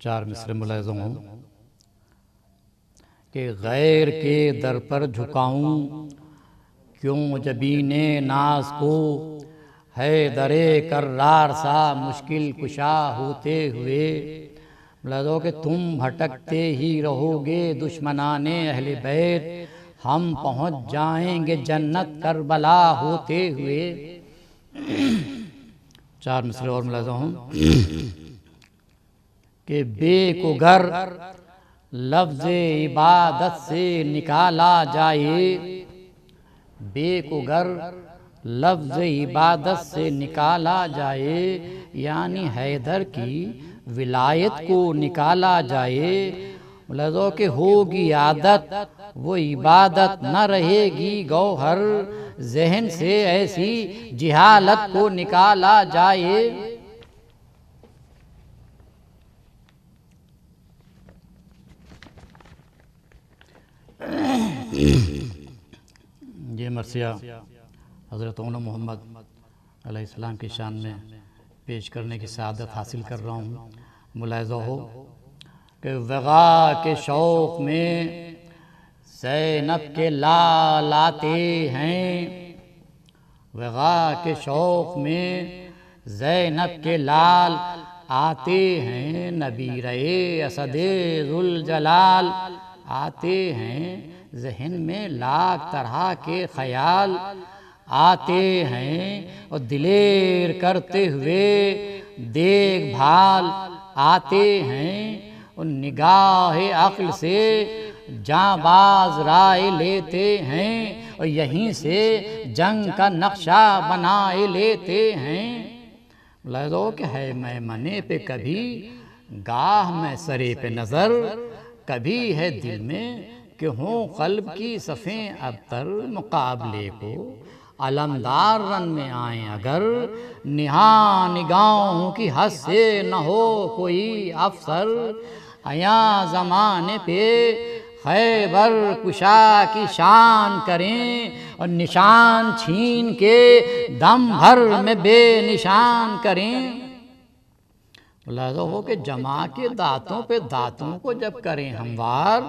چار مصرے ملاحظہ ہوں کہ غیر کے در پر جھکاؤں کیوں جبین ناز کو، ہے درے کرار سا مشکل کشا ہوتے ہوئے۔ ملاحظہ ہو کہ تم بھٹکتے ہی رہو گے دشمنان اہل بیت، ہم پہنچ جائیں گے جنت کربلا ہوتے ہوئے۔ چار مصرے اور ملاحظہ ہوں کہ بے کو گر لفظ عبادت سے نکالا جائے، بے کو گر لفظ عبادت سے نکالا جائے، یعنی حیدر کی ولایت کو نکالا جائے۔ ملاحظہ کہ ہوگی عادت وہ عبادت نہ رہے گی گوہر، ذہن سے ایسی جہالت کو نکالا جائے۔ یہ مرثیہ حضرت مولانا محمد علیہ السلام کی شان میں پیش کرنے کی سعادت حاصل کر رہا ہوں۔ ملاحظہ ہو کہ وغا کے شوق میں زینب کے لال آتے ہیں، وغا کے شوق میں زینب کے لال آتے ہیں، نبیرہ اسد ذوالجلال آتے ہیں، ذہن میں لاکھ طرح کے خیال آتے ہیں، اور دلیر کرتے ہوئے دیکھ بھال آتے ہیں، اور نگاہ عقل سے جاں باز رائے لیتے ہیں، اور یہیں سے جنگ کا نقشہ بنائے لیتے ہیں۔ ملاحظہ ہو کہ ہے میمنے پہ کبھی گاہ میں سرے پہ نظر، کبھی ہے دل میں کہ ہوں قلب کی صفیں ابتر، مقابلے کو علمدار رن میں آئیں اگر، نہاں نگاہوں کی حد سے نہ ہو کوئی افسر، ایاں زمانے پہ خیبر کشا کی شان کریں، اور نشان چھین کے دم بھر میں بے نشان کریں۔ ملاحظہ ہو کہ جمع کے دانتوں پہ دانتوں کو جب کریں ہموار،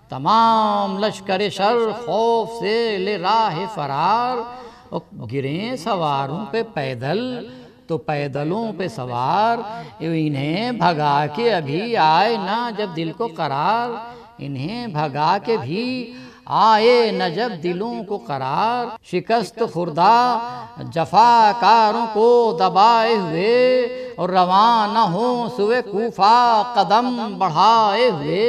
تمام لشکر شر خوف سے لے راہ فرار، اور گریں سواروں پہ پیدل تو پیدلوں پہ سوار، انہیں بھگا کے ابھی آئے نہ جب دل کو قرار، انہیں بھگا کے بھی آئے نہ جب دلوں کو قرار، شکست خوردہ جفاکاروں کو دبائے ہوئے، اور روانہ ہوں سوئے کوفہ قدم بڑھائے ہوئے۔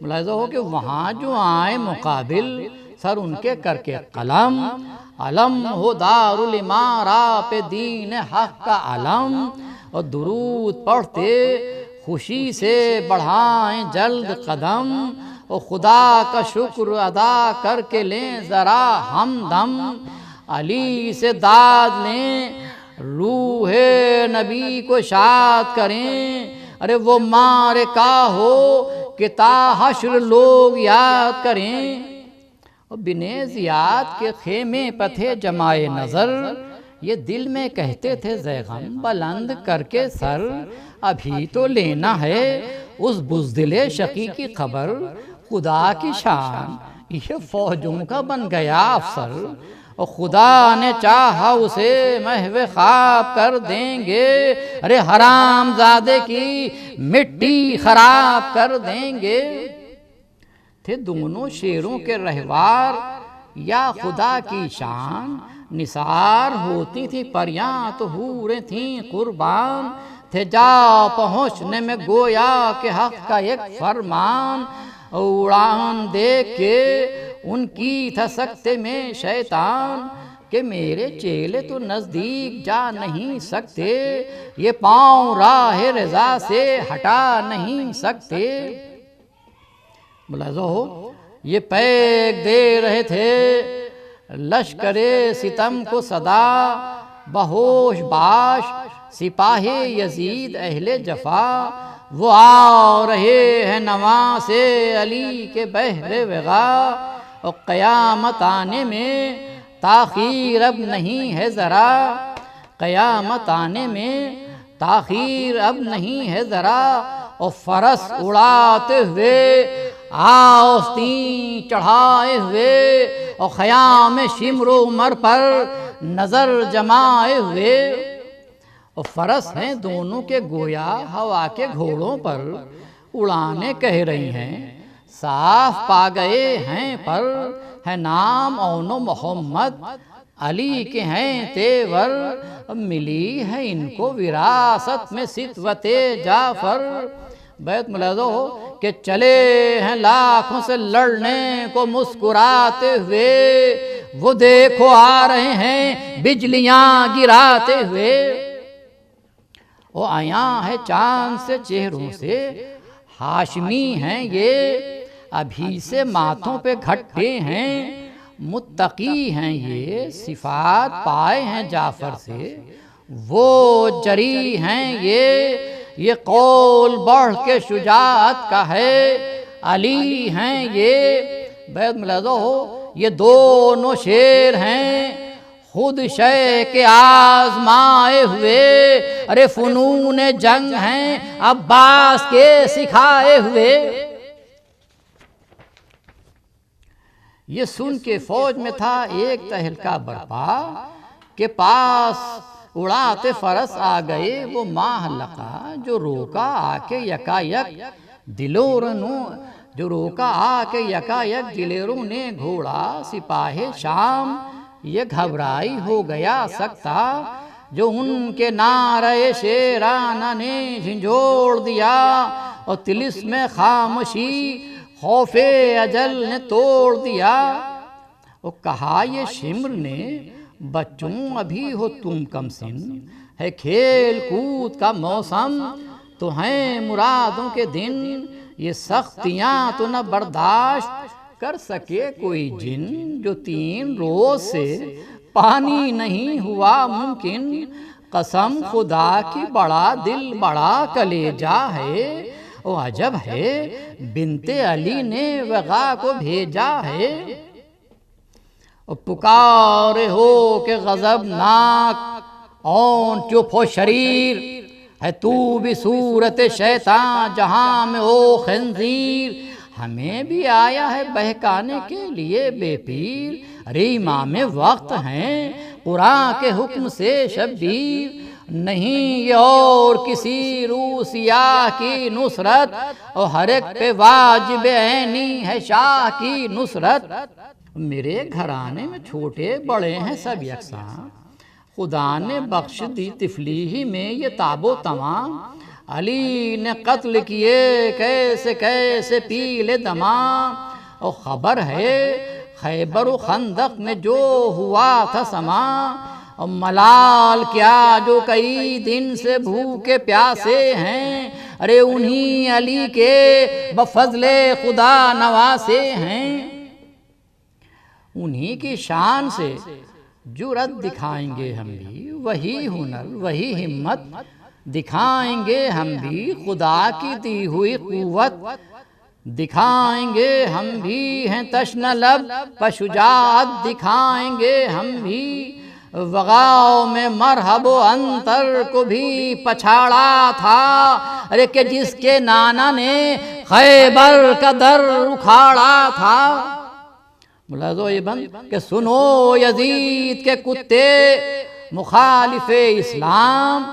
ملاحظہ ہو کہ وہاں جو آئے مقابل، سر ان کے کر کے قلم، علم ہو دار الامارہ پہ دین حق کا علم، اور درود پڑھتے خوشی سے بڑھائیں جلد قدم، اور خدا کا شکر ادا کر کے لیں ذرا ہمدم، علی سے داد لیں روح نبی کو شاد کریں، ارے وہ معرکہ ہو کہ تا حشر لوگ یاد کریں۔ اور بنے زیاد کے خیمے پتھے جمائے نظر، یہ دل میں کہتے تھے زیغم بلند کر کے سر، ابھی تو لینا ہے اس بزدل شقی کی خبر، خدا کی شان یہ فوجوں کا بن گیا افسر، اور خدا نے چاہا اسے محو خواب کر دیں گے، ارے حرام زادے کی مٹی خراب کر دیں گے۔ تھے دونوں شیروں کے رہوار یا خدا کی شان، نثار ہوتی تھی پریاں تو حوریں تھیں قربان، تھے جا پہنچنے میں گویا کہ حق کا ایک فرمان، اڑان دیکھ کے ان کی تھا سکتے میں شیطان، کہ میرے چیلے تو نزدیک جا نہیں سکتے، یہ پاؤں راہ رضا سے ہٹا نہیں سکتے۔ ملاحظہ ہو یہ پیغ دے رہے تھے لشکر ستم کو صدا، بہوش باش سپاہی یزید اہل جفا، وہ آ رہے ہیں نواں سے علی کے بحر وغا، اور قیامت آنے میں تاخیر اب نہیں ہے ذرا، قیامت آنے میں تاخیر اب نہیں ہے ذرا، اور فرس اڑاتے ہوئے، آستین چڑھائے ہوئے، اور خیام شمر و عمر پر نظر جمائے ہوئے، اور فرس ہیں دونوں کے گویا ہوا کے گھوڑوں پر اڑانے کہہ رہی ہیں، صاف پا گئے ہیں پر ہے نام اون و محمد، علی کے ہیں تیور، ملی ہے ان کو وراثت میں ستوت جعفر۔ بیت ملاحظہ ہو کہ چلے ہیں لاکھوں سے لڑنے کو مسکراتے ہوئے، وہ دیکھو آ رہے ہیں بجلیاں گراتے ہوئے، وہ آیا ہے چاند سے چہروں سے، ہاشمی ہیں یہ ابھی سے ماتھوں پہ گھٹے ہیں، متقی ہیں یہ صفات پائے ہیں جعفر سے، وہ جری ہیں یہ قول بڑھ کے شجاعت کا ہے، علی ہیں یہ۔ بیت ملاحظہ ہو یہ دونوں شیر ہیں خود شے کے آزمائے ہوئے، ارے فنون جنگ ہیں عباس کے سکھائے ہوئے۔ یہ سن کے فوج میں تھا ایک تہلکہ برپا، کہ پاس اڑاتے فرس آ گئے وہ ماہ لقا، جو روکا آ کے یکا یک دلیروں نے گھوڑا، سپاہ شام یہ گھبرائی ہو گیا سکتا، جو ان کے نعرہ شیرانہ نے جھنجھوڑ دیا، اور طلسم خاموشی خوف اجل نے توڑ دیا۔ اور کہا یہ شمر نے بچوں ابھی ہو تم کم سن، ہے کھیل کود کا موسم، تو ہیں مرادوں کے دن، یہ سختیاں تو نہ برداشت کر سکے کوئی جن، جو 3 روز سے پانی نہیں ہوا ممکن، قسم خدا کی بڑا دل بڑا کلیجہ ہے، او عجب ہے بنت علی نے وغا کو بھیجا ہے، اور پکارے ہو کہ غضب ناک اون چپ ہو شریر، ہے تو بھی صورت شیطان جہاں میں او خنزیر، ہمیں بھی آیا ہے بہکانے کے لیے بے پیر، ارے امام وقت ہیں قرآن کے حکم سے شبیر، نہیں یہ اور کسی روح سیاہ کی نصرت، اور ہر ایک پہ واجب عینی ہے شاہ کی نصرت۔ میرے گھرانے میں چھوٹے بڑے ہیں سب یکساں، خدا نے بخش دی طفلی ہی میں یہ تاب و تمام، علی نے قتل کیے کیسے کیسے پیلے دماں، اور خبر ہے خیبر و خندق میں جو ہوا تھا سما، اور ملال کیا جو کئی دن سے بھوکے پیاسے ہیں، ارے انہی علی کے بفضل خدا نواسے ہیں، انہی کی شان سے جرأت دکھائیں گے ہم بھی، وہی ہنر وہی ہمت دکھائیں گے ہم بھی، خدا کی دی ہوئی قوت دکھائیں گے ہم بھی، ہیں تشنہ لب پشجاعت دکھائیں گے ہم بھی، وغاؤ میں مرحب و انتر کو بھی پچھاڑا تھا، ارے کہ جس کے نانا نے خیبر کا در اکھاڑا تھا۔ ملاحظہ یہ بند کہ سنو یزید کے کتے مخالف اسلام،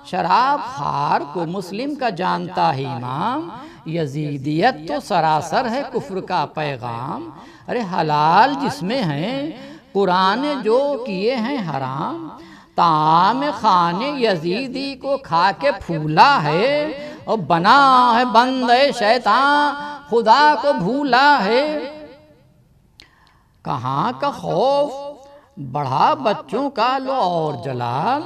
شراب خار کو مسلم کا جانتا ہے امام، یزیدیت تو سراسر ہے کفر کا پیغام، ارے حلال جس میں ہیں قرآن جو کیے ہیں حرام، طعام خانے یزیدی کو کھا کے پھولا ہے، اور بنا ہے بندے شیطان خدا کو بھولا ہے، کہاں کا خوف بڑھا بچوں کا لو اور جلال،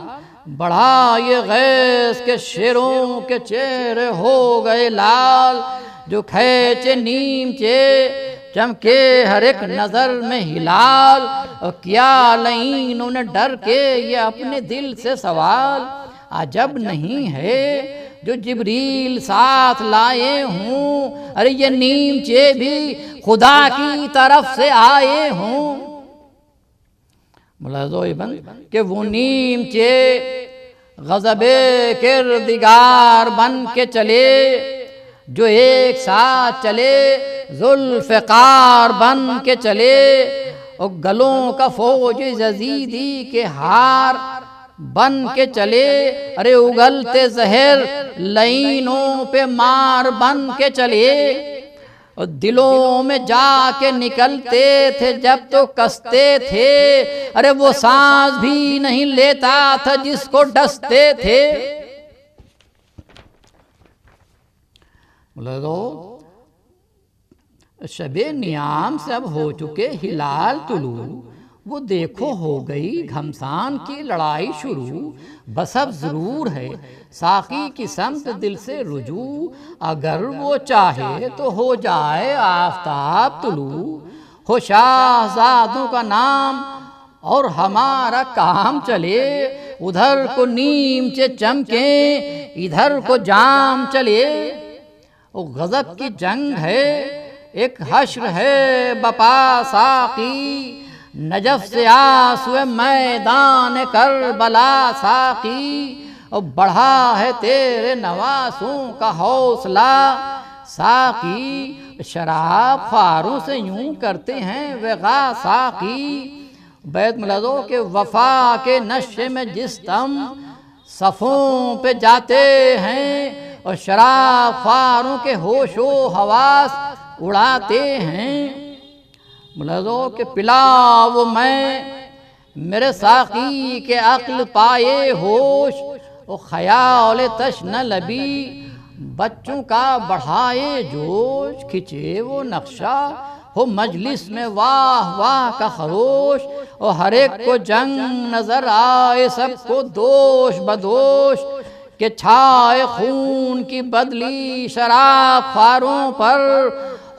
بڑھا یہ غیظ کے شیروں کے چہرے ہو گئے لال، جو کھینچے نیمچے چمکے ہر ایک نظر میں ہلال، اور کیا لئیں انہوں نے ڈر کے یہ اپنے دل سے سوال، عجب نہیں ہے جو جبریل ساتھ لائے ہوں، ارے یہ نیمچے بھی خدا کی طرف سے آئے ہوں۔ ملاحظہ بند کہ وہ نیمچے غضب کردگار بن کے چلے، جو ایک ساتھ چلے ذوالفقار بن کے چلے، اور گلوں کا فوج یزیدی کے ہار بن کے چلے، ارے اگلتے زہر لعینوں پہ مار بن کے چلے، اور دلوں میں جا کے نکلتے تھے جب تو کستے تھے، ارے وہ سانس بھی نہیں لیتا تھا جس کو ڈستے تھے۔ شب نیام سے اب ہو چکے ہلال طلوع، وہ دیکھو ہو گئی گھمسان کی لڑائی شروع، بس اب ضرور ہے ساقی کی سمت دل سے رجوع، اگر وہ چاہے تو ہو جائے آفتاب طلوع، ہو شاہزادوں کا نام اور ہمارا کام چلے، ادھر کو نیمچے چمکیں ادھر کو جام چلے، غضب کی جنگ ہے ایک حشر ہے بپا ساقی، نجف سے آسوئے میدان کربلا ساقی، اور بڑھا ہے تیرے نواسوں کا حوصلہ ساقی، شراب خواروں سے یوں کرتے ہیں وغا ساقی، بیت ملازو کے وفا کے نشے میں جس دم صفوں پہ جاتے ہیں، اور شراب خواروں کے ہوش و حواس اڑاتے ہیں، ملازو کے پلاو میں میرے ساقی کے عقل پائے ہوش، اور خیال تشنہ لبی بچوں کا بڑھائے جوش، کھچے وہ نقشہ ہو مجلس میں واہ واہ کا خروش، اور ہر ایک کو جنگ نظر آئے سب کو دوش بدوش، کہ چھائے خون کی بدلی شراب خواروں پر،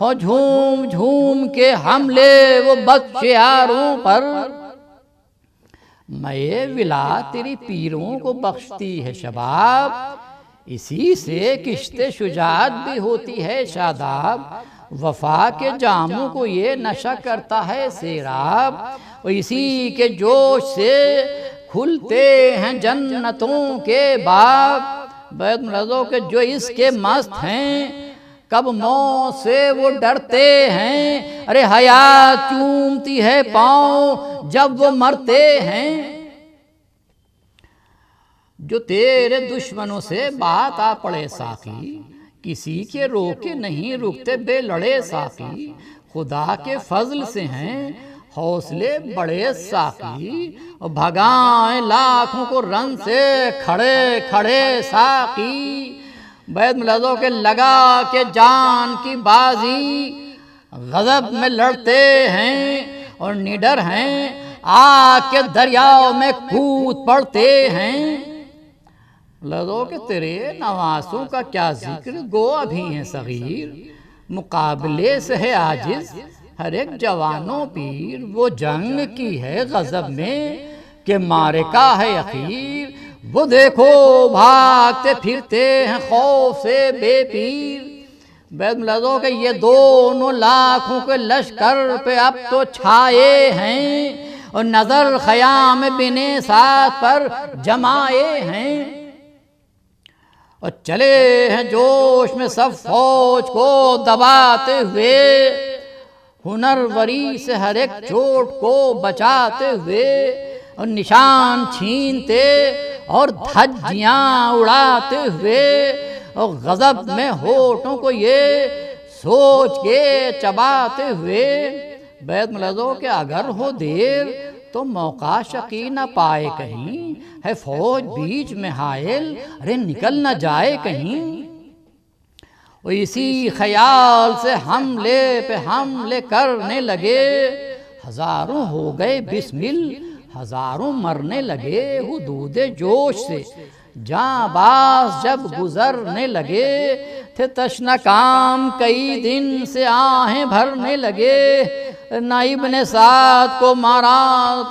ہو جھوم جھوم کے حملے وہ بخشیاروں پر، میں ولا تیری پیروں کو بخشتی ہے شباب، اسی سے کشت شجاعت بھی ہوتی ہے شاداب، وفا کے جاموں کو یہ نشہ کرتا ہے سیراب، اور اسی کے جوش سے کھلتے ہیں جنتوں کے باب، بیت ملازو کے جو اس کے مست ہیں کب موت سے وہ ڈرتے ہیں، ارے حیات چومتی ہے پاؤں جب وہ مرتے ہیں، جو تیرے دشمنوں سے بات آ پڑے ساقی، کسی کے روکے نہیں رکتے بے لڑے ساقی، خدا کے فضل سے ہیں حوصلے بڑے ساقی، اور بھگائیں لاکھوں کو رن سے کھڑے کھڑے ساقی، بیت ملازو کے لگا کے جان کی بازی غضب میں لڑتے ہیں، اور نڈر ہیں آگ کے دریاؤ میں کود پڑتے ہیں، ملازو کہ تیرے نواسوں کا کیا ذکر گو ابھی ہیں صغیر، مقابلے سے ہے عاجز ہر ایک جوانوں پیر، وہ جنگ کی ہے غضب میں کہ معرکہ ہے اخیر، وہ دیکھو بھاگتے پھرتے ہیں خوف سے بے پیر، بیت ملازو کہ یہ دونوں لاکھوں کے لشکر پہ اب تو چھائے ہیں، اور نظر خیام بن سعد پر جمائے ہیں، اور چلے ہیں جوش میں سب فوج کو دباتے ہوئے، ہنر وری سے ہر ایک چوٹ کو بچاتے ہوئے، اور نشان چھینتے اور دھجیاں اڑاتے ہوئے، اور غضب میں ہونٹوں کو یہ سوچ کے چباتے ہوئے، بیت ملازو کہ اگر ہو دیر تو موقع شقی نہ پائے کہیں، ہے فوج بیچ میں حائل ارے نکل نہ جائے کہیں، اور اسی خیال سے حملے پہ حملے کرنے لگے، ہزاروں ہو گئے بسمل ہزاروں مرنے لگے، حدود جوش سے جاں باز جب گزرنے لگے، تھے تشنہ کام کئی دن سے آہیں بھرنے لگے، نہ ابن سعد کو مارا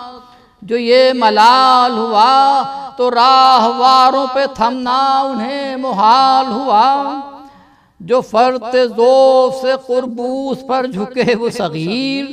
جو یہ ملال ہوا، تو راہواروں پہ تھمنا انہیں محال ہوا، جو فرت ذوف سے قربوس پر جھکے وہ صغیر،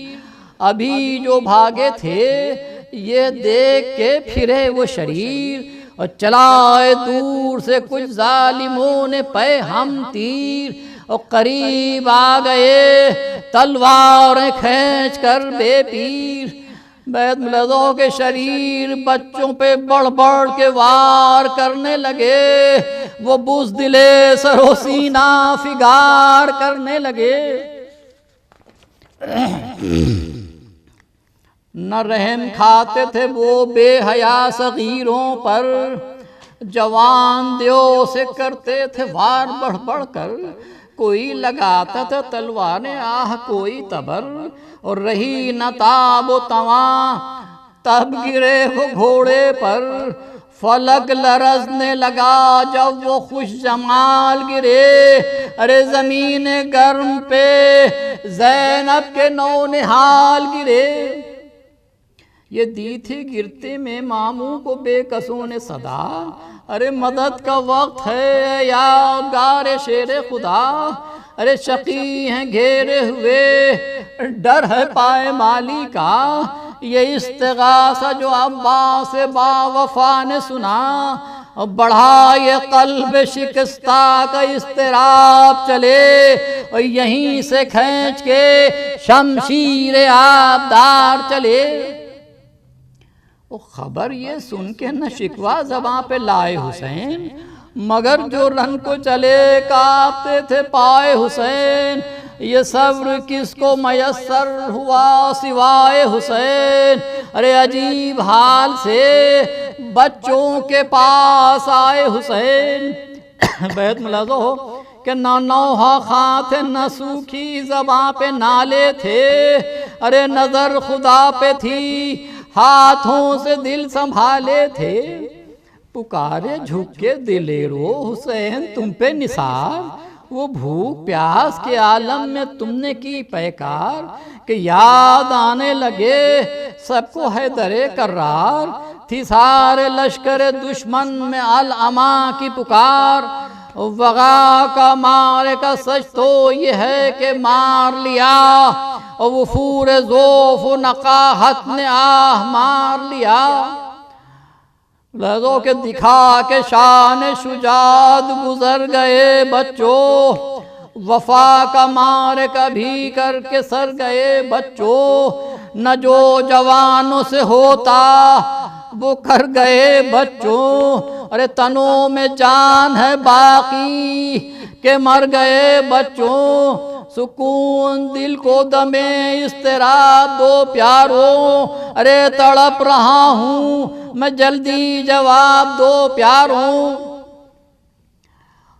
ابھی جو بھاگے تھے یہ دیکھ کے پھرے وہ شریر، اور چلائے دور سے کچھ ظالموں نے پہ ہم تیر، اور قریب آ گئے تلواریں کھینچ کر بے پیر، بیت ملدوں کے شریر بچوں پہ بڑھ بڑھ کے وار کرنے لگے، وہ بزدلے سر و سینہ فگار کرنے لگے۔ نہ رحم کھاتے تھے وہ بے حیا صغیروں پر، جوان دیو سے کرتے تھے وار بڑھ بڑھ کر، کوئی لگاتا تھا تلواریں آہ کوئی تبر، اور رہی نہ تاب و تواں تب گرے وہ گھوڑے پر، فلک لرزنے لگا جب وہ خوش جمال گرے، ارے زمین گرم پہ زینب کے نونہال گرے۔ یہ دی تھی گرتے میں ماموں کو بے کسوں نے صدا، ارے مدد کا وقت ہے یادگار شیر خدا، ارے شقی ہیں گھیرے ہوئے ڈر ہے پائے مالی کا، یہ استغاثہ جو عباس با وفا نے سنا، بڑھا یہ قلب شکستہ کا اضطراب چلے، اور یہیں سے کھینچ کے شمشیر آبدار چلے۔ خبر یہ سن کے نہ شکوہ زباں پہ لائے حسین، مگر جو رن کو چلے کانپتے تھے پائے حسین، یہ صبر کس کو میسر ہوا سوائے حسین، ارے عجیب حال سے بچوں کے پاس آئے حسین۔ بیت ملازو ہو کہ نہ نوحہ خاں تھے نہ سوکھی زباں پہ نالے تھے، ارے نظر خدا پہ تھی ہاتھوں سے دل سنبھالے تھے، پکارے جھک کے دلیرو حسین تم پہ نثار، وہ بھوک پیاس کے عالم میں تم نے کی پیکار، کہ یاد آنے لگے سب کو حیدر کرار، تھی سارے لشکر دشمن میں العما کی پکار، وغا کا مارے کا سچ تو یہ ہے کہ مار لیا، اور وفور ذوف و نقاہت نے آہ مار لیا، لہذا کہ دکھا کے شان شجاعت گزر گئے بچوں، وفا کا مارے کبھی کر کے سر گئے بچوں، نہ جو جوانوں سے ہوتا وہ کر گئے بچوں، ارے تنوں میں جان ہے باقی کہ مر گئے بچوں، سکون دل کو دمے اضطراب دو پیاروں، ارے تڑپ رہا ہوں میں جلدی جواب دو پیاروں،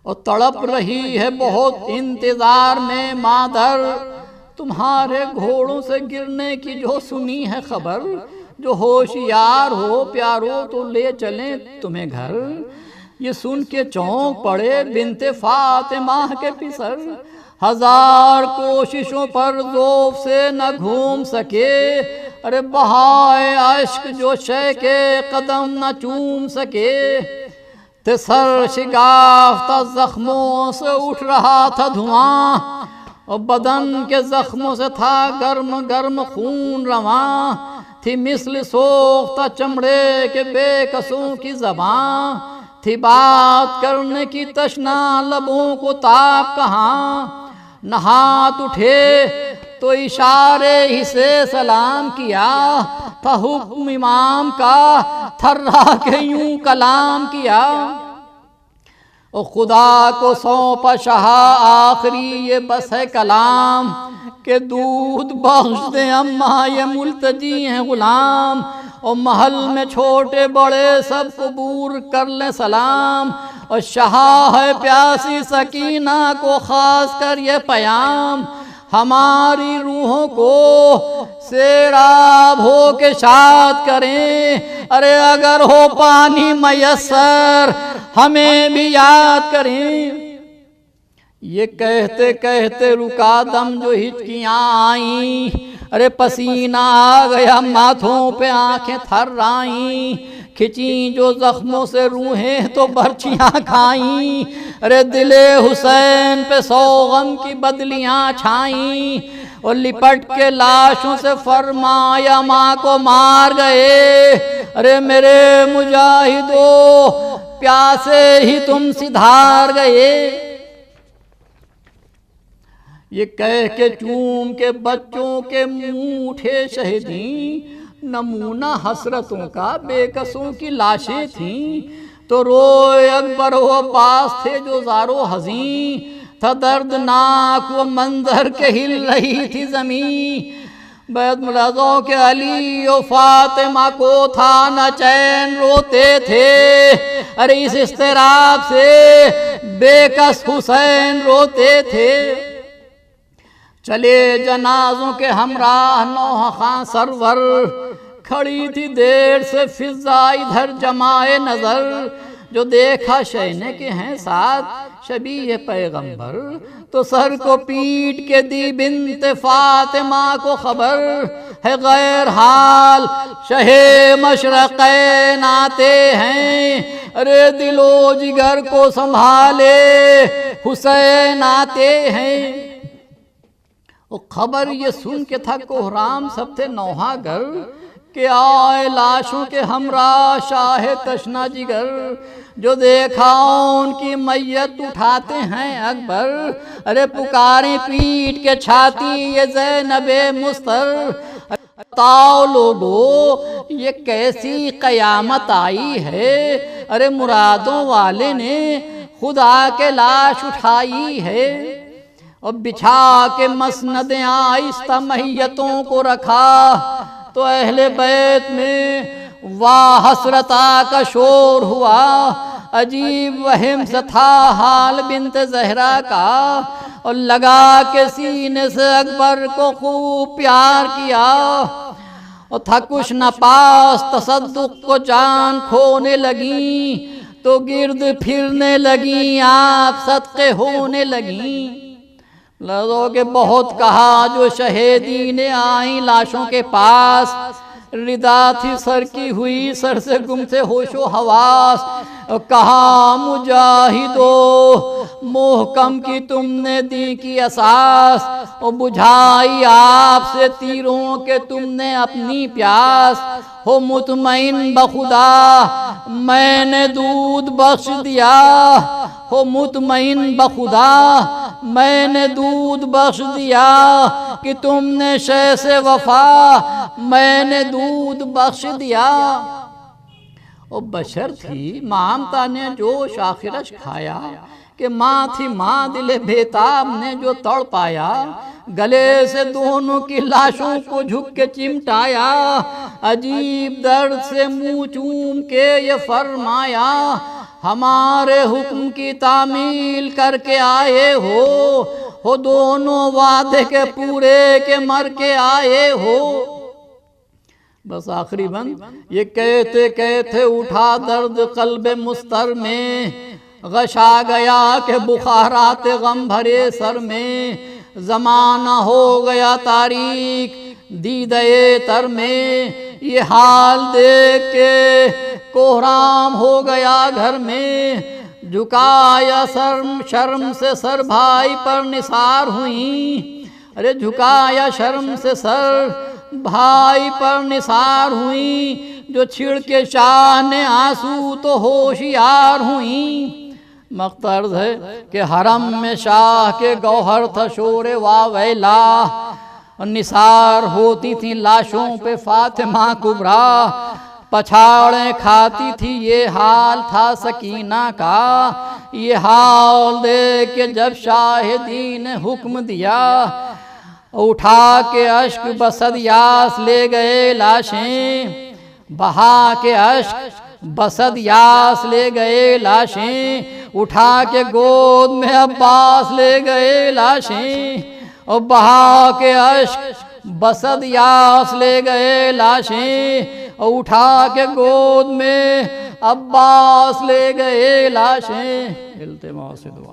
اور تڑپ رہی ہے بہت انتظار میں مادر، تمہارے گھوڑوں سے گرنے کی جو سنی ہے خبر، جو ہوشیار ہو پیارو تو لے چلیں تمہیں گھر، یہ سن کے چونک پڑے بنت فاطمہ کے پسر، ہزار کوششوں پر ذوف سے نہ گھوم سکے، ارے بہائے عشق جو شے کے قدم نہ چوم سکے، تے سر شگافتہ زخموں سے اٹھ رہا تھا دھواں، اور بدن کے زخموں سے تھا گرم گرم خون رواں، تھی مثل سوختہ چمڑے کے بے کسوں کی زباں، تھی بات کرنے کی تشنا لبوں کو تاب کہاں، نہ ہاتھ اٹھے تو اشارے ہی سے سلام کیا، تھا حکم امام کا تھرا کے یوں کلام کیا، اور خدا کو سونپا شاہ آخری یہ بس ہے کلام، کہ دودھ بخش دیں اماں یہ ملتجی ہیں غلام، اور محل میں چھوٹے بڑے سب قبور کر لیں سلام، اور شاہ ہے پیاسی سکینہ کو خاص کر یہ پیام، ہماری روحوں کو سیراب ہو کے شاد کریں، ارے اگر ہو پانی میسر ہمیں بھی یاد کریں۔ یہ کہتے کہتے رکا دم جو ہچکیاں آئیں، ارے پسینہ آ گیا ماتھوں پہ آنکھیں تھر آئیں، کھچیں جو زخموں سے روحیں تو برچیاں کھائیں، ارے دل حسین پہ سو غم کی بدلیاں چھائیں، اور لپٹ کے لاشوں سے فرمایا ماں کو مار گئے، ارے میرے مجاہدو پیاسے ہی تم سدھار گئے۔ یہ کہہ کے چوم کے بچوں کے منہ اٹھے شہدیں، نمونہ حسرتوں کا بے کسوں کی لاشیں تھیں، تو روئے اکبر و عباس تھے جو زارو حزین، تھا دردناک وہ منظر کے ہل رہی تھی زمین۔ بیت ملازوں کے علی و فاطمہ کو تھا نہ چین، روتے تھے ارے اس اضطراب سے بے کس حسین روتے تھے۔ چلے جنازوں کے ہمراہ نوح خاں سرور، کھڑی تھی دیر سے فضا ادھر جمائے نظر، جو دیکھا شہنے کے ہیں ساتھ شبیہ پیغمبر، تو سر کو پیٹ کے دی بنت فاطمہ کو خبر، ہے غیر حال شہ مشرقین آتے ہیں، ارے دل و جگر کو سنبھالے حسین آتے ہیں۔ وہ خبر یہ سن کے تھا کوہرام سب تھے نوحہ گر، کہ آئے لاشوں کے ہمراہ شاہ تشنہ جگر، جو دیکھا ان کی میت اٹھاتے ہیں اکبر، ارے پکاریں پیٹ کے چھاتی یہ زینب مستر، بتاؤ لوگو یہ کیسی قیامت آئی ہے، ارے مرادوں والے نے خدا کے لاش اٹھائی ہے، اور بچھا کے مسند آہستہ میتوں کو رکھا، تو اہل بیت میں واہ حسرتا کا شور ہوا، عجیب وہم سے تھا حال بنت زہرا کا، اور لگا کے سینے سے اکبر کو خوب پیار کیا، اور تھا کچھ نہ پاس تصدق کو جان کھونے لگیں، تو گرد پھرنے لگیں آپ صدقے ہونے لگیں۔ لفظوں کے بہت کہا جو شہیدین آئیں لاشوں کے پاس، ردا تھی سر کی ہوئی سر سے گم سے ہوش و حواس، کہا مجاہدو محکم کی تم نے دی کی اساس، اور بجھائی آپ سے تیروں کے تم نے اپنی پیاس، ہو مطمئن بخدا میں نے دودھ بخش دیا، ہو مطمئن بخدا میں نے دودھ بخش دیا، کہ تم نے شے سے وفا میں نے دودھ بخش دیا۔ اور بشر تھی مامتا نے جوش آخرش کھایا، کہ ماں تھی ماں دل بھیتاب نے جو تڑ پایا، گلے سے دونوں کی لاشوں کو جھک کے چمٹایا، عجیب درد سے منہ چوم کے یہ فرمایا، ہمارے حکم کی تعمیل کر کے آئے ہو دونوں وعدے کے پورے کے مر کے آئے ہو۔ بس آخری بند یہ کہتے کہتے اٹھا درد قلب مستر میں، غشا گیا کہ بخارات غم بھرے سر میں، زمانہ ہو گیا تاریک دیدے تر میں، یہ حال دیکھ کے کوہرام ہو گیا گھر میں، جھکایا شرم سے سر بھائی پر نثار ہوئیں، ارے جھکایا شرم سے سر بھائی پر نثار ہوئیں، جو چھڑ کے شاہ نے آنسو تو ہوشیار ہوئیں۔ مقترض ہے کہ حرم میں شاہ کے گوہر تھا شور واویلا، نثار ہوتی تھی لاشوں پہ فاطمہ کبریٰ، پچھاڑیں کھاتی تھی یہ حال تھا سکینہ کا، یہ حال دیکھ کے جب شاہدین نے حکم دیا، اٹھا کے اشک بسد یاس لے گئے لاشیں، بہا کے اشک بسد یاس لے گئے لاشیں، اٹھا کے گود میں عباس لے گئے لاشیں، اور بہا کے اشک بسد یاس لے گئے لاشیں، اور اٹھا کے گود میں عباس لے گئے لاشیں۔ التماس دعا